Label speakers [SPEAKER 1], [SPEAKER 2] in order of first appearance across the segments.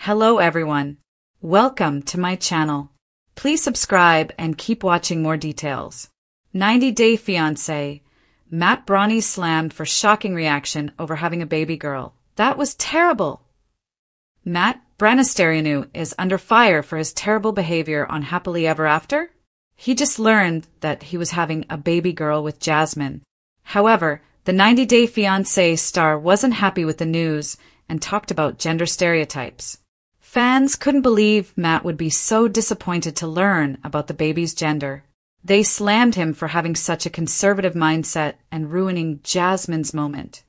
[SPEAKER 1] Hello everyone. Welcome to my channel. Please subscribe and keep watching more details. 90 Day Fiance. Matt Branis slammed for shocking reaction over having a baby girl. That was terrible. Matt Branis is under fire for his terrible behavior on Happily Ever After. He just learned that he was having a baby girl with Jasmine. However, the 90 Day Fiance star wasn't happy with the news and talked about gender stereotypes. Fans couldn't believe Matt would be so disappointed to learn about the baby's gender. They slammed him for having such a conservative mindset and ruining Jasmine's moment.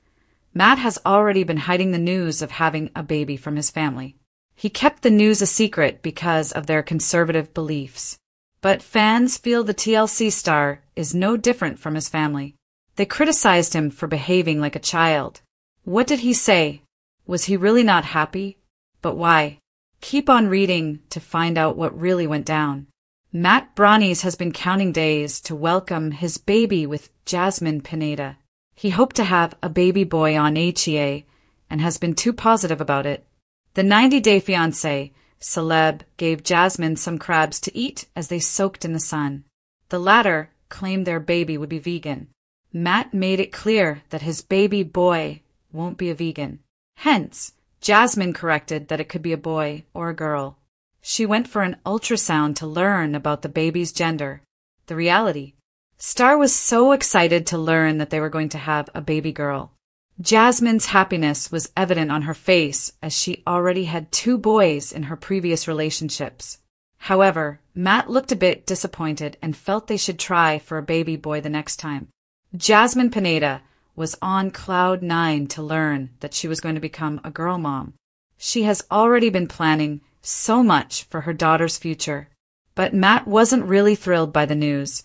[SPEAKER 1] Matt has already been hiding the news of having a baby from his family. He kept the news a secret because of their conservative beliefs. But fans feel the TLC star is no different from his family. They criticized him for behaving like a child. What did he say? Was he really not happy? But why? Keep on reading to find out what really went down. Matt Branis has been counting days to welcome his baby with Jasmine Pineda. He hoped to have a baby boy on HEA and has been too positive about it. The 90 Day Fiance celeb gave Jasmine some crabs to eat as they soaked in the sun. The latter claimed their baby would be vegan. Matt made it clear that his baby boy won't be a vegan. Hence, Jasmine corrected that it could be a boy or a girl. She went for an ultrasound to learn about the baby's gender. The reality. Star was so excited to learn that they were going to have a baby girl. Jasmine's happiness was evident on her face as she already had 2 boys in her previous relationships. However, Matt looked a bit disappointed and felt they should try for a baby boy the next time. Jasmine Pineda was on cloud 9 to learn that she was going to become a girl mom. She has already been planning so much for her daughter's future. But Matt wasn't really thrilled by the news,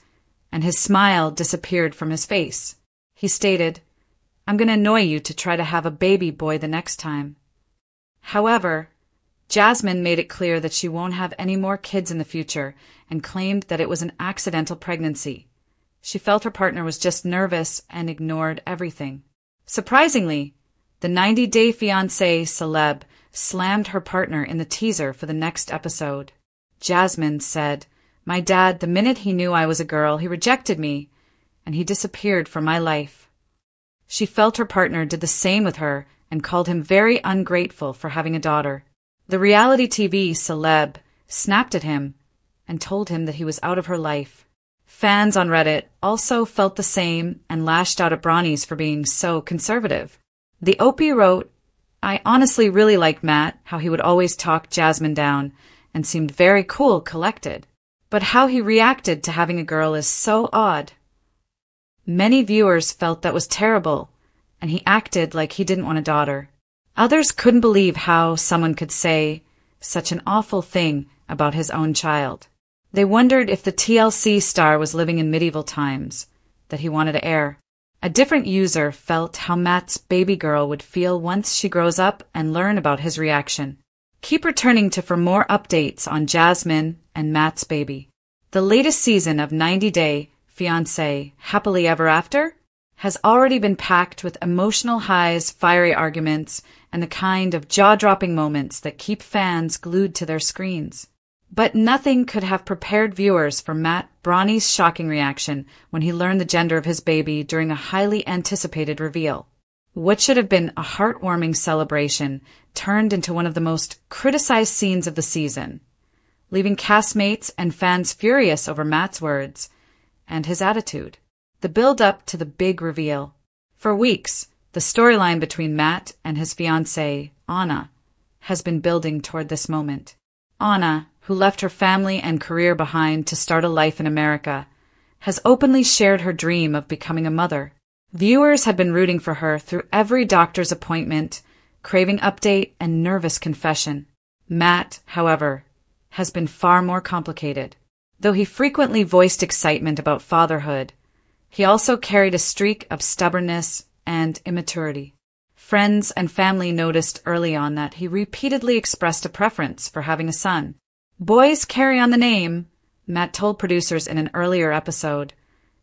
[SPEAKER 1] and his smile disappeared from his face. He stated, "I'm going to annoy you to try to have a baby boy the next time." However, Jasmine made it clear that she won't have any more kids in the future and claimed that it was an accidental pregnancy. She felt her partner was just nervous and ignored everything. Surprisingly, the 90 Day Fiance celeb slammed her partner in the teaser for the next episode. Jasmine said, "My dad, the minute he knew I was a girl, he rejected me, and he disappeared from my life." She felt her partner did the same with her and called him very ungrateful for having a daughter. The reality TV celeb snapped at him and told him that he was out of her life. Fans on Reddit also felt the same and lashed out at Branis for being so conservative. The OP wrote, "I honestly really like Matt, how he would always talk Jasmine down and seemed very cool, collected. But how he reacted to having a girl is so odd." Many viewers felt that was terrible, and he acted like he didn't want a daughter. Others couldn't believe how someone could say such an awful thing about his own child. They wondered if the TLC star was living in medieval times that he wanted to air. A different user felt how Matt's baby girl would feel once she grows up and learn about his reaction. Keep returning for more updates on Jasmine and Matt's baby. The latest season of 90 Day Fiance Happily Ever After has already been packed with emotional highs, fiery arguments, and the kind of jaw-dropping moments that keep fans glued to their screens. But nothing could have prepared viewers for Matt Branis' shocking reaction when he learned the gender of his baby during a highly anticipated reveal. What should have been a heartwarming celebration turned into one of the most criticized scenes of the season, leaving castmates and fans furious over Matt's words and his attitude. The build-up to the big reveal. For weeks, the storyline between Matt and his fiancée, Anna, has been building toward this moment. Anna, who left her family and career behind to start a life in America, has openly shared her dream of becoming a mother. Viewers have been rooting for her through every doctor's appointment, craving update and nervous confession. Matt, however, has been far more complicated. Though he frequently voiced excitement about fatherhood, he also carried a streak of stubbornness and immaturity. Friends and family noticed early on that he repeatedly expressed a preference for having a son. "Boys carry on the name," Matt told producers in an earlier episode,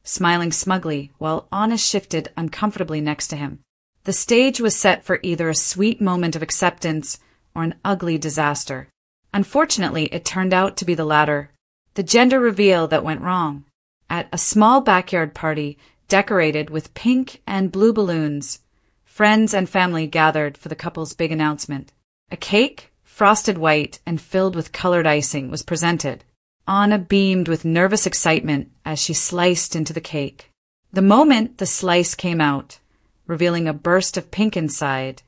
[SPEAKER 1] smiling smugly while Anna shifted uncomfortably next to him. The stage was set for either a sweet moment of acceptance or an ugly disaster. Unfortunately, it turned out to be the latter, the gender reveal that went wrong. At a small backyard party decorated with pink and blue balloons, friends and family gathered for the couple's big announcement. A cake, frosted white and filled with colored icing, was presented. Anna beamed with nervous excitement as she sliced into the cake. The moment the slice came out, revealing a burst of pink inside,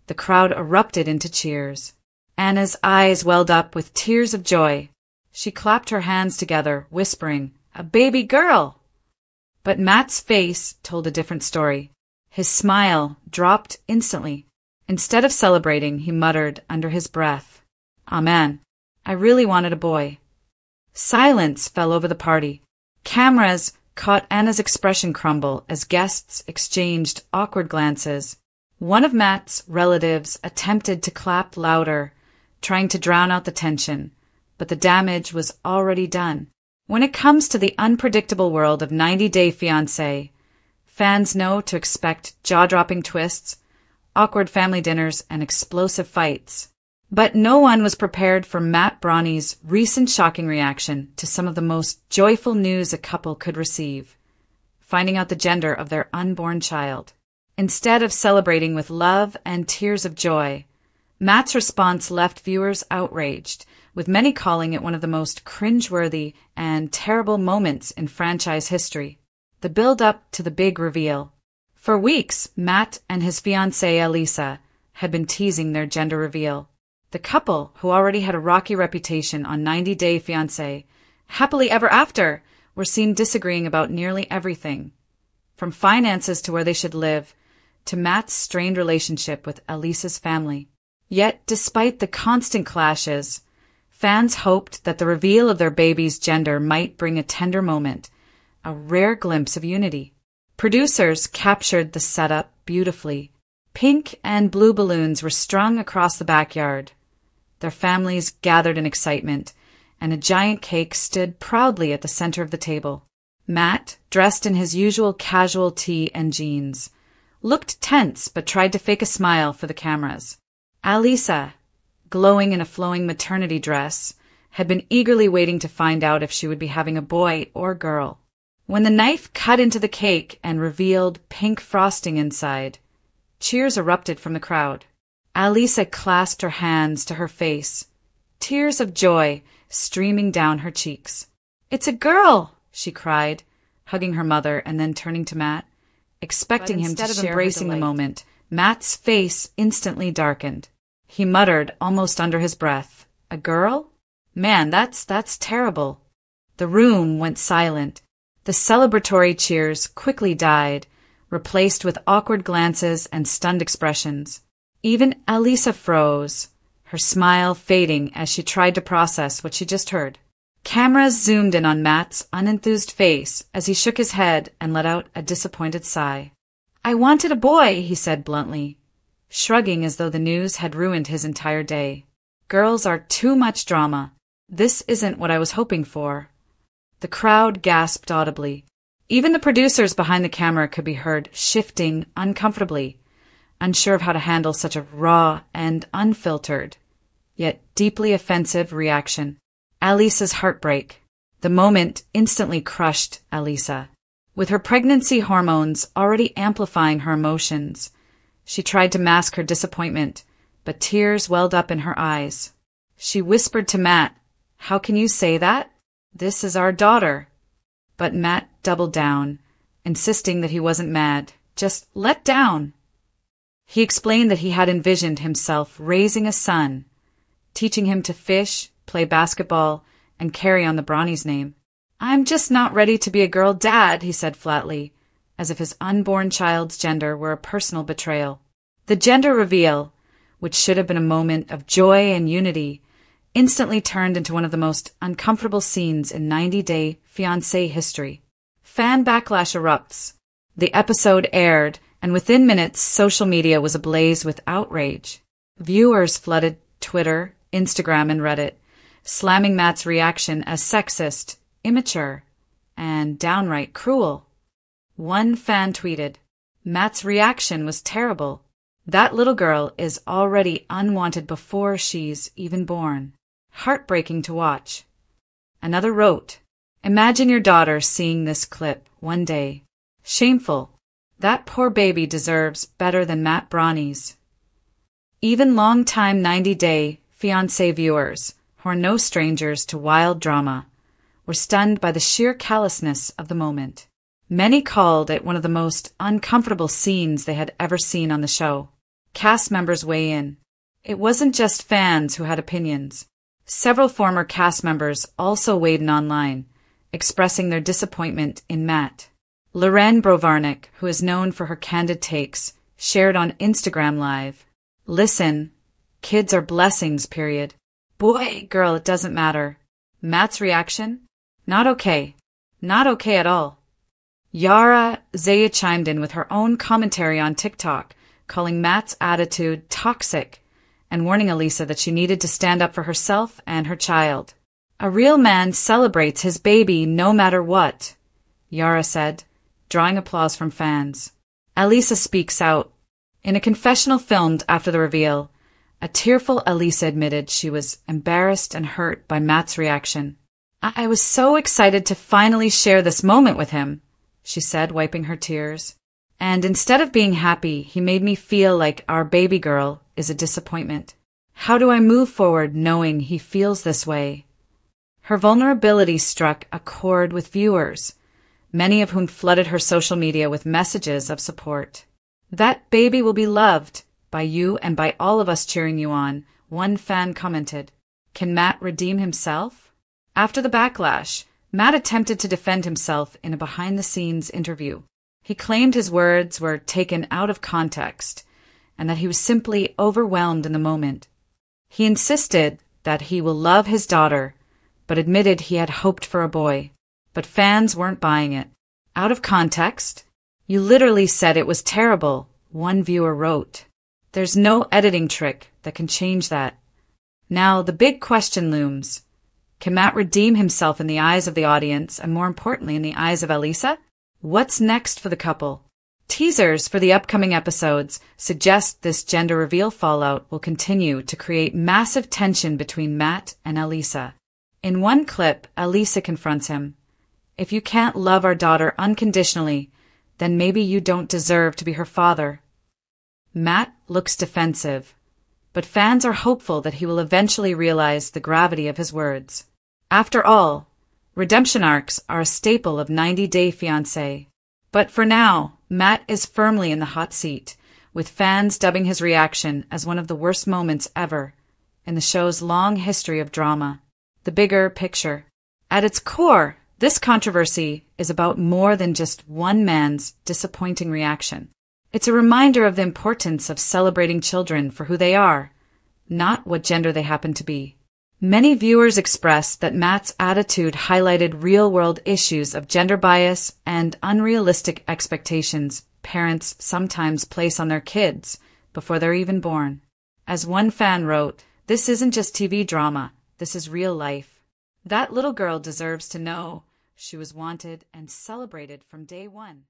[SPEAKER 1] the crowd erupted into cheers. Anna's eyes welled up with tears of joy. She clapped her hands together, whispering, "A baby girl!" But Matt's face told a different story. His smile dropped instantly. Instead of celebrating, he muttered under his breath, "Aw man, I really wanted a boy." Silence fell over the party. Cameras caught Anna's expression crumble as guests exchanged awkward glances. One of Matt's relatives attempted to clap louder, trying to drown out the tension, but the damage was already done. When it comes to the unpredictable world of 90 Day Fiance, fans know to expect jaw-dropping twists, awkward family dinners, and explosive fights. But no one was prepared for Matt Branis' recent shocking reaction to some of the most joyful news a couple could receive, finding out the gender of their unborn child. Instead of celebrating with love and tears of joy, Matt's response left viewers outraged, with many calling it one of the most cringeworthy and terrible moments in franchise history. The build-up to the big reveal. For weeks, Matt and his fiancée Elisa had been teasing their gender reveal. The couple, who already had a rocky reputation on 90 Day Fiancé, happily ever after, were seen disagreeing about nearly everything, from finances to where they should live, to Matt's strained relationship with Elisa's family. Yet, despite the constant clashes, fans hoped that the reveal of their baby's gender might bring a tender moment, a rare glimpse of unity. Producers captured the setup beautifully. Pink and blue balloons were strung across the backyard. Their families gathered in excitement, and a giant cake stood proudly at the center of the table. Matt, dressed in his usual casual tee and jeans, looked tense but tried to fake a smile for the cameras. Elisa, glowing in a flowing maternity dress, had been eagerly waiting to find out if she would be having a boy or girl. When the knife cut into the cake and revealed pink frosting inside, cheers erupted from the crowd. Elisa clasped her hands to her face, tears of joy streaming down her cheeks. "It's a girl!" she cried, hugging her mother and then turning to Matt. Expecting him to share embracing the moment, Matt's face instantly darkened. He muttered, almost under his breath, "A girl? Man, that's terrible." The room went silent. The celebratory cheers quickly died, replaced with awkward glances and stunned expressions. Even Elisa froze, her smile fading as she tried to process what she just heard. Cameras zoomed in on Matt's unenthused face as he shook his head and let out a disappointed sigh. "I wanted a boy," he said bluntly, shrugging as though the news had ruined his entire day. "Girls are too much drama. This isn't what I was hoping for." The crowd gasped audibly. Even the producers behind the camera could be heard shifting uncomfortably, unsure of how to handle such a raw and unfiltered, yet deeply offensive reaction. Elisa's heartbreak. The moment instantly crushed Elisa. With her pregnancy hormones already amplifying her emotions, she tried to mask her disappointment, but tears welled up in her eyes. She whispered to Matt, "How can you say that? This is our daughter." But Matt doubled down, insisting that he wasn't mad, just let down. He explained that he had envisioned himself raising a son, teaching him to fish, play basketball, and carry on the Branis name. "I'm just not ready to be a girl dad," he said flatly, as if his unborn child's gender were a personal betrayal. The gender reveal, which should have been a moment of joy and unity, instantly turned into one of the most uncomfortable scenes in 90 Day Fiancé history. Fan backlash erupts. The episode aired, and within minutes, social media was ablaze with outrage. Viewers flooded Twitter, Instagram, and Reddit, slamming Matt's reaction as sexist, immature, and downright cruel. One fan tweeted, "Matt's reaction was terrible. That little girl is already unwanted before she's even born. Heartbreaking to watch. Another wrote, imagine your daughter seeing this clip one day. Shameful. That poor baby deserves better than Matt Branis. Even long-time 90-Day Fiance viewers, who are no strangers to wild drama, were stunned by the sheer callousness of the moment. Many called it one of the most uncomfortable scenes they had ever seen on the show. Cast members weigh in. It wasn't just fans who had opinions. Several former cast members also weighed in online, expressing their disappointment in Matt. Lorraine Brovarnik, who is known for her candid takes, shared on Instagram Live, listen, kids are blessings, period. Boy, girl, it doesn't matter. Matt's reaction? Not okay. Not okay at all. Yara Zaya chimed in with her own commentary on TikTok, calling Matt's attitude toxic and warning Elisa that she needed to stand up for herself and her child. A real man celebrates his baby no matter what, Yara said, drawing applause from fans. Elisa speaks out. In a confessional filmed after the reveal, a tearful Elisa admitted she was embarrassed and hurt by Matt's reaction. I was so excited to finally share this moment with him, she said, wiping her tears. And instead of being happy, he made me feel like our baby girl is a disappointment. How do I move forward knowing he feels this way? Her vulnerability struck a chord with viewers, many of whom flooded her social media with messages of support. That baby will be loved by you and by all of us cheering you on, one fan commented. Can Matt redeem himself? After the backlash, Matt attempted to defend himself in a behind-the-scenes interview. He claimed his words were taken out of context and that he was simply overwhelmed in the moment. He insisted that he will love his daughter, but admitted he had hoped for a boy. But fans weren't buying it. Out of context? You literally said it was terrible, one viewer wrote. There's no editing trick that can change that. Now the big question looms. Can Matt redeem himself in the eyes of the audience and more importantly in the eyes of Elisa? What's next for the couple? Teasers for the upcoming episodes suggest this gender reveal fallout will continue to create massive tension between Matt and Elisa. In one clip, Elisa confronts him. If you can't love our daughter unconditionally, then maybe you don't deserve to be her father. Matt looks defensive, but fans are hopeful that he will eventually realize the gravity of his words. After all, redemption arcs are a staple of 90-Day Fiance. But for now, Matt is firmly in the hot seat, with fans dubbing his reaction as one of the worst moments ever in the show's long history of drama. The bigger picture. At its core, this controversy is about more than just one man's disappointing reaction. It's a reminder of the importance of celebrating children for who they are, not what gender they happen to be. Many viewers expressed that Matt's attitude highlighted real-world issues of gender bias and unrealistic expectations parents sometimes place on their kids before they're even born. As one fan wrote, "This isn't just TV drama, this is real life. That little girl deserves to know she was wanted and celebrated from day one."